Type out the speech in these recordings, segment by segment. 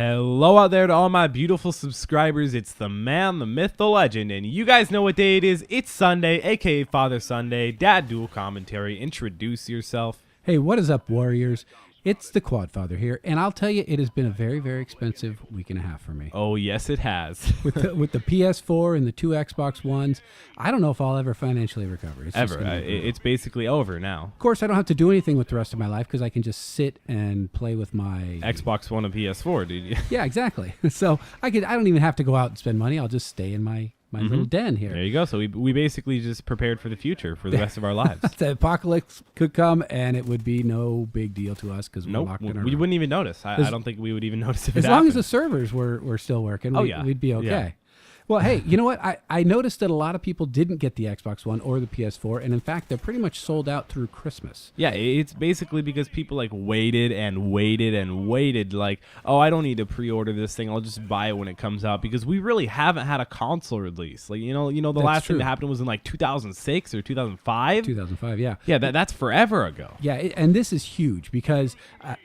Hello out there to all my beautiful subscribers. It's the man, the myth, the legend, and you guys know what day it is. It's Sunday, aka Father Sunday. Dad Dual Commentary. Introduce yourself. Hey, what is up, Warriors? It's the Quad Father here, and I'll tell you, it has been a very, very expensive week and a half for me. Oh, yes, it has. with the PS4 and the two Xbox Ones, I don't know if I'll ever financially recover. It's basically over now. Of course, I don't have to do anything with the rest of my life because I can just sit and play with my Xbox One and PS4, dude. Yeah, exactly. So I don't even have to go out and spend money. I'll just stay in my little den here. There you go. So we basically just prepared for the future for the rest of our lives. The apocalypse could come, and it would be no big deal to us because we're locked in our we room. wouldn't even notice. I don't think we would even notice if it As long as happened. the servers were still working, we'd be okay. Yeah. Well, hey, you know what? I noticed that a lot of people didn't get the Xbox One or the PS4, and in fact, they're pretty much sold out through Christmas. Yeah, it's basically because people waited and waited and waited. Like, oh, I don't need to pre-order this thing. I'll just buy it when it comes out because we really haven't had a console release. Like, the That's last thing true. that happened was in 2006 or 2005. 2005, yeah. Yeah, that's forever ago. Yeah, and this is huge because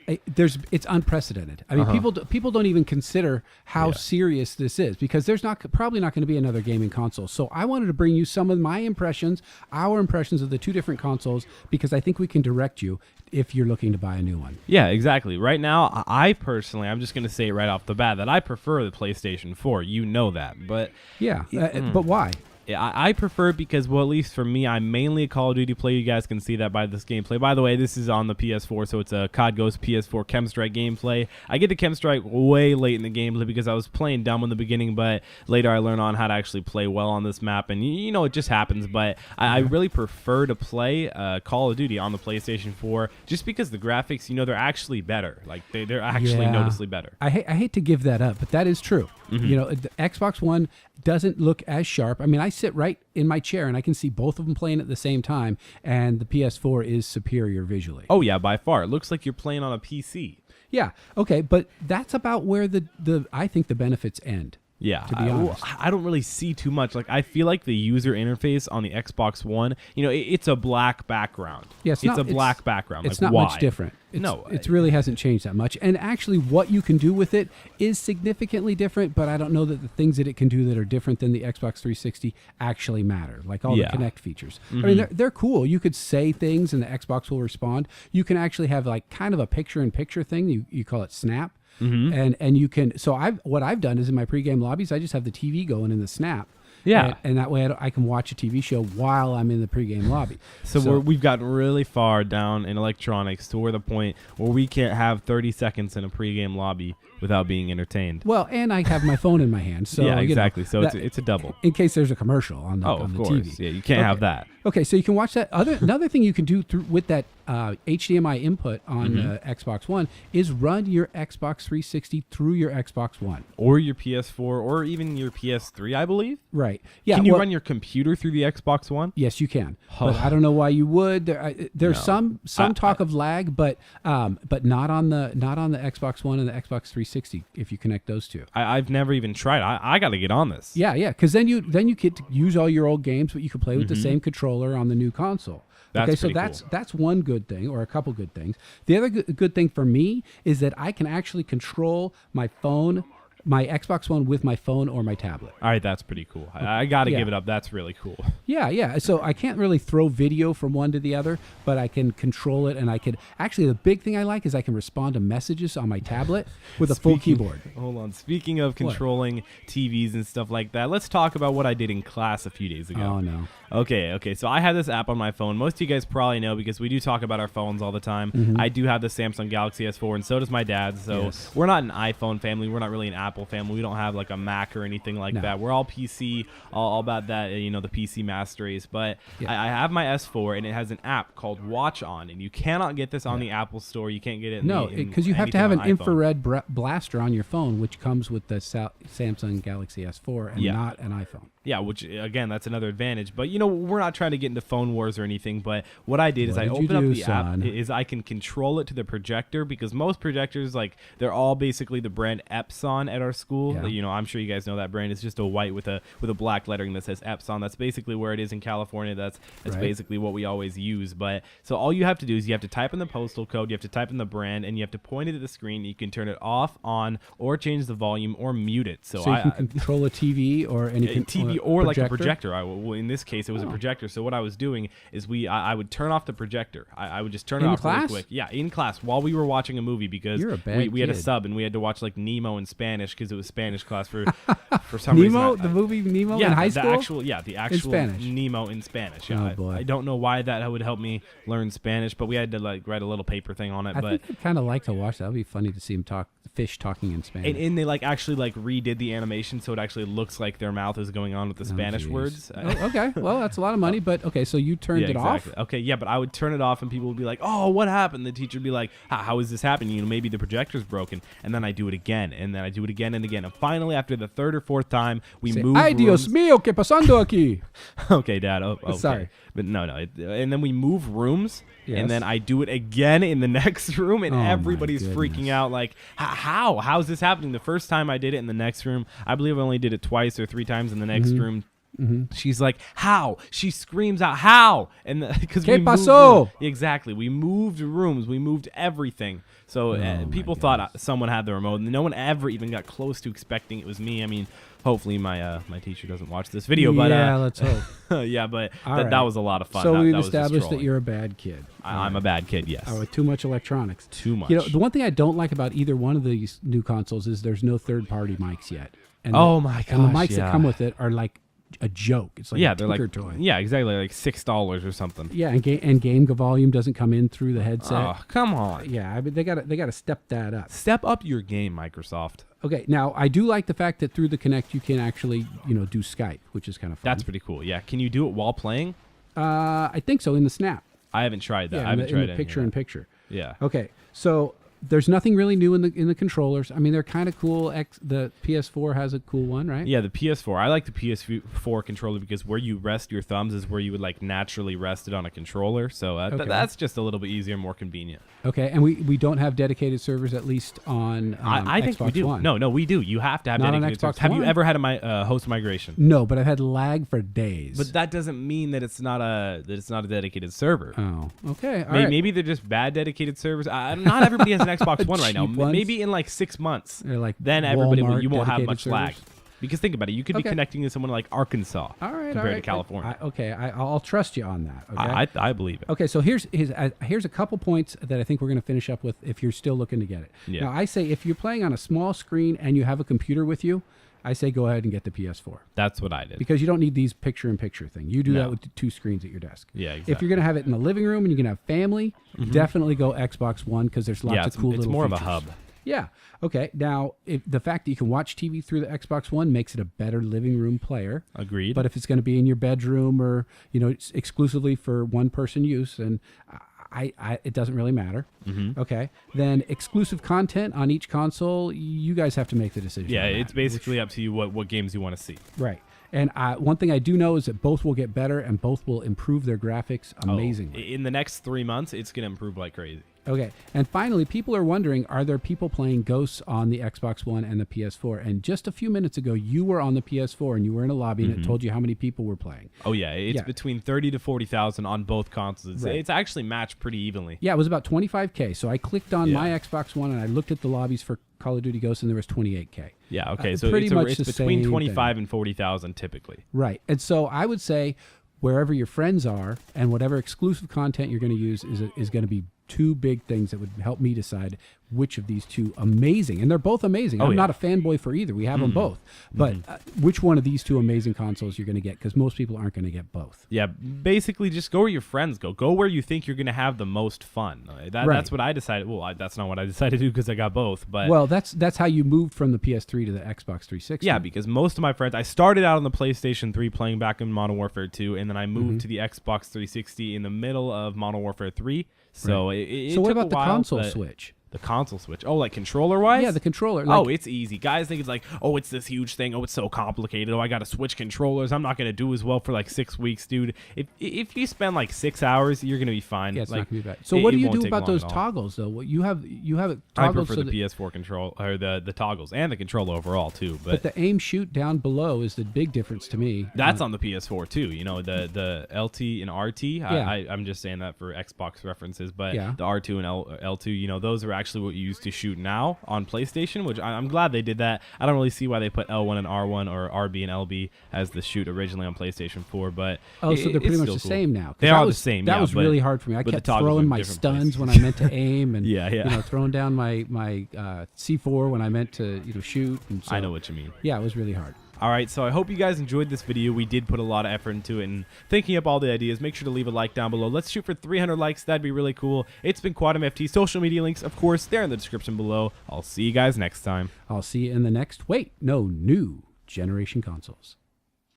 it's unprecedented. I mean, people don't even consider how serious this is because there's probably not going to be another gaming console. So I wanted to bring you some of my impressions, our impressions of the two different consoles, because I think we can direct you if you're looking to buy a new one. Yeah, exactly. Right now, I personally, I'm just going to say it right off the bat that I prefer the PlayStation 4. You know that, but yeah, but why? Yeah, I prefer it because, well, at least for me, I'm mainly a Call of Duty player. You guys can see that by this gameplay. By the way, this is on the PS4, so it's a COD Ghost PS4 Chem Strike gameplay. I get to Chem Strike way late in the gameplay because I was playing dumb in the beginning, but later I learned on how to actually play well on this map, and it just happens. But I really prefer to play Call of Duty on the PlayStation 4 just because the graphics, they're actually better. Like, they're actually noticeably better. I hate to give that up, but that is true. The Xbox One doesn't look as sharp. I mean, I sit right in my chair and I can see both of them playing at the same time, and the PS4 is superior visually. Oh yeah, by far. It looks like you're playing on a PC. Yeah, okay, but that's about where I think the benefits end. Yeah, to be honest. I don't really see too much. Like, I feel like the user interface on the Xbox One, it's a black background. Yeah, it's a black background. It's like, not why? much different. No, it really hasn't changed that much. And actually, what you can do with it is significantly different, but I don't know that the things that it can do that are different than the Xbox 360 actually matter, like all the Kinect features. I mean, they're cool. You could say things and the Xbox will respond. You can actually have kind of a picture-in-picture thing. You call it Snap. And you can. So what I've done is in my pregame lobbies, I just have the TV going in the Snap. Yeah, and that way I can watch a TV show while I'm in the pregame lobby. So we've gotten really far down in electronics to the point where we can't have 30 seconds in a pregame lobby without being entertained. Well, and I have my phone in my hand. So yeah, exactly. So it's a double. In case there's a commercial on the of course. TV. Yeah, you can't have that. Okay, so you can watch that. Another thing you can do with that HDMI input on Xbox One is run your Xbox 360 through your Xbox One. Or your PS4 or even your PS3, I believe. Right. Yeah. Can you run your computer through the Xbox One? Yes, you can. But I don't know why you would. There's some talk of lag, but not on the Xbox One and the Xbox 360 if you connect those two. I've never even tried. I got to get on this. Yeah, because then you get to use all your old games, but you can play with the same controller on the new console. That's cool. That's one good thing, or a couple good things. The other good thing for me is that I can actually control my phone, my Xbox One with my phone or my tablet. All right, that's pretty cool. I got to give it up. That's really cool. Yeah. So I can't really throw video from one to the other, but I can control it, and I could actually. The big thing I like is I can respond to messages on my tablet with a full keyboard. Hold on. Speaking of controlling TVs and stuff like that, let's talk about what I did in class a few days ago. Oh no. Okay. So I have this app on my phone. Most of you guys probably know because we do talk about our phones all the time. I do have the Samsung Galaxy S4, and so does my dad. So we're not an iPhone family. We're not really an Apple family. We don't have like a Mac or anything like that. We're all PC, all about that, the PC master race. But I have my S4, and it has an app called Watch On, and you cannot get this on the Apple Store. You can't get it. Because you have to have an infrared blaster on your phone, which comes with the Samsung Galaxy S4 and not an iPhone. Yeah, which, again, that's another advantage. But, we're not trying to get into phone wars or anything. But what I did is I opened up the app. Is I can control it to the projector because most projectors, they're all basically the brand Epson our school. Yeah. You know, I'm sure you guys know that brand. It's just a white with a black lettering that says Epps on. That's basically where it is in California. That's Right. basically what we always use. But so all you have to do is you have to type in the postal code, you have to type in the brand, and you have to point it at the screen. You can turn it off, on, or change the volume or mute it. So you can control a TV or any TV or like a projector? projector. In this case, it was a projector. So what I was doing is I would turn off the projector. I would just turn it In off really class? quick. Yeah, in class while we were watching a movie because You're a bad we had a kid. sub and we had to watch like Nemo in Spanish because it was Spanish class for some reason. Nemo, the movie Nemo Yeah, in high the school? actual Spanish. Nemo in Spanish. Yeah, Oh, boy. I don't know why that would help me learn Spanish, but we had to like write a little paper thing on it. I But think I'd kind of like to watch that. It would be funny to see him fish talking in Spanish. and they like actually like redid the animation so it actually looks like their mouth is going on with the Spanish geez. words. Okay, well, that's a lot of money, but okay, so you turned Yeah, it exactly. off? Okay, yeah, but I would turn it off and people would be like, "Oh, what happened?" The teacher would be like, "How is this happening? You know, maybe the projector's broken." And then I do it again, and then I do it again and again, and finally, after the third or fourth time, we Say, move. Ay, Dios mío, ¿qué pasando aquí? Okay, Dad. Oh, okay. Sorry. But no. And then we move rooms, Yes. and then I do it again in the next room, and Oh, my everybody's freaking goodness. out like, how's this happening? The first time I did it in the next room, I believe I only did it twice or 3 times in the next Mm-hmm. room. She's like, how? She screams out, how? And because ¿Qué pasó? Exactly. We moved rooms. We moved everything. So my people thought someone had the remote. And no one ever even got close to expecting it was me. I mean, hopefully my teacher doesn't watch this video. But Yeah, let's hope. yeah, but All that right. was a lot of fun. So that, we've that was just established that trolling. you're a bad kid. I'm a bad kid, yes. With too much electronics. Too much. You know, the one thing I don't like about either one of these new consoles is there's no third-party mics yet. And Oh my And the gosh, mics that yeah. come with it are like a joke. It's like yeah, a they're Tinker like toy. yeah, exactly, like $6 or something. Yeah, and game volume doesn't come in through the headset. Oh, come on. Yeah, I mean they got to step that up. Step up your game, Microsoft. Okay, now I do like the fact that through the Kinect you can actually do Skype, which is kind of fun. That's pretty cool. Yeah, can you do it while playing? I think so in the Snap. I haven't tried that. Yeah, I haven't in tried the any picture of in that. picture. Yeah. Okay, so there's nothing really new in the controllers. I mean, they're kind of cool. The PS4 has a cool one, right? Yeah, the PS4. I like the PS4 controller because where you rest your thumbs is where you would like naturally rest it on a controller. So Okay. that's just a little bit easier, more convenient. Okay, and we don't have dedicated servers, at least on I think Xbox we do. One. No, we do. You have to have Not on dedicated Xbox servers. Have you One? ever had a host migration? No, but I've had lag for days. But that doesn't mean that it's not a dedicated server. Oh, okay. All right. Maybe they're just bad dedicated servers. Not everybody has an Xbox One right now. Cheap ones. Maybe in like 6 months, They're like then everybody Walmart you won't have dedicated much lag. servers? Because think about it, you could be Okay. connecting to someone like Arkansas All right, compared all right. to California. I'll trust you on that. Okay. I believe it. Okay, so here's a couple points that I think we're going to finish up with if you're still looking to get it. Yeah. Now, I say if you're playing on a small screen and you have a computer with you, I say go ahead and get the PS4 That's what I did. because you don't need these picture-in-picture thing. You do No. that with the 2 screens at your desk. Yeah, If exactly. you're going to have it in the living room and you're going to have family, definitely go Xbox One because there's lots Yeah, of it's, cool it's little more features. of a hub. Yeah. Okay. Now, if the fact that you can watch TV through the Xbox One makes it a better living room player. Agreed. But if it's going to be in your bedroom or it's exclusively for one person use, then it doesn't really matter. Mm-hmm. Okay. Then exclusive content on each console, you guys have to make the decision. Yeah, on that, it's basically up to you what games you want to see. right. And one thing I do know is that both will get better and both will improve their graphics Oh, amazingly. in the next 3 months, it's going to improve like crazy. Okay. And finally, people are wondering, are there people playing Ghosts on the Xbox One and the PS4? And just a few minutes ago, you were on the PS4 and you were in a lobby and it told you how many people were playing. Oh yeah, it's Yeah. between 30 to 40,000 on both consoles. Right. It's actually matched pretty evenly. Yeah, it was about 25K. So I clicked on Yeah. my Xbox One and I looked at the lobbies for Call of Duty Ghosts and there was 28K. Yeah, okay, so pretty much it's the between same 25 and 40,000 typically. Right. And so I would say wherever your friends are and whatever exclusive content you're going to use is going to be 2 big things that would help me decide which of these 2 amazing, and they're both amazing. I'm yeah. not a fanboy for either. We have them both. But which one of these 2 amazing consoles you're going to get, because most people aren't going to get both. Yeah, basically just go where your friends go. Go where you think you're going to have the most fun. Right. That's what I decided. Well, that's not what I decided to do because I got both. But Well, that's how you moved from the PS3 to the Xbox 360. yeah, because most of my friends, I started out on the PlayStation 3 playing back in Modern Warfare 2, and then I moved to the Xbox 360 in the middle of Modern Warfare 3. So Right. it So what took about a the while, console but switch? The console switch. Oh, like controller-wise? Yeah, the controller. Oh, it's easy. Guys think it's like, oh, it's this huge thing. Oh, it's so complicated. Oh, I got to switch controllers. I'm not going to do as well for like 6 weeks, dude. If you spend like 6 hours, you're going to be fine. Yeah, it's like, not going to be bad. So what do you do about those toggles, though? What you have it toggled. I prefer the PS4 control, or the toggles, and the controller overall, too. But the aim shoot down below is the big difference to me. That's on the PS4, too. You know, the LT and RT. Yeah. I'm just saying that for Xbox references, but Yeah. the R2 and L2, you know, those are actually what you use to shoot now on PlayStation, which I'm glad they did that. I don't really see why they put L1 and R1 or RB and LB as the shoot originally on PlayStation 4, but so they're pretty much the same now. They are the same. That was really hard for me. I kept throwing my stuns when I meant to aim, and yeah. You know, throwing down my C4 when I meant to shoot. And so, I know what you mean. Yeah, it was really hard. All right, so I hope you guys enjoyed this video. We did put a lot of effort into it and thinking up all the ideas. Make sure to leave a like down below. Let's shoot for 300 likes. That'd be really cool. It's been Quantum FT. Social media links, of course, they're in the description below. I'll see you guys next time. I'll see you in the next, new generation consoles.